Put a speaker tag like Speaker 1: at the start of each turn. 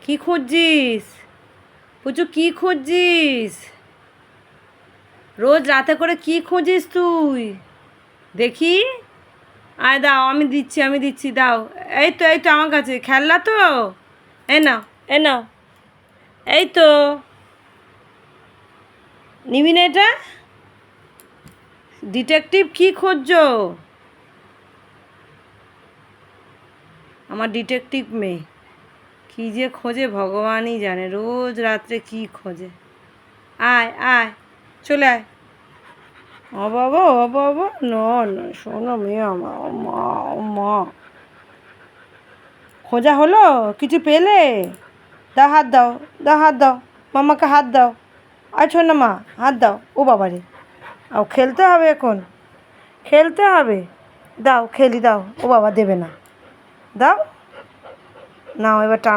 Speaker 1: কি খুঁজছিস পুচু? কি খুঁজছিস? রোজ রাতে করে কি খুঁজিস তুই? দেখি। আয় দাও, আমি দিচ্ছি দাও। এই তো আমার কাছে খেলনা তো। এ নাও, এ নাও। এই তো। নিবি না এটা? ডিটেকটিভ কি খুঁজছো? আমার ডিটেকটিভ মেয়ে কি যে খোঁজে ভগবানই জানে, রোজ রাত্রে কি খোঁজে। আয় আয়, চলে আয়। ও বাবা, ও বাবা, না না, শোনো মেয়ে আমার, ও মা, ও মা। খোঁজা হলো? কিছু পেলে? দাও হাত দাও, দাও হাত দাও, মামাকে হাত দাও। আছো না মা, হাত দাও। ও বাবা রে, ও খেলতে হবে এখন, খেলতে হবে। দাও খেলি, দাও। ও বাবা দেবে না, দাও। নাও এবার টানা।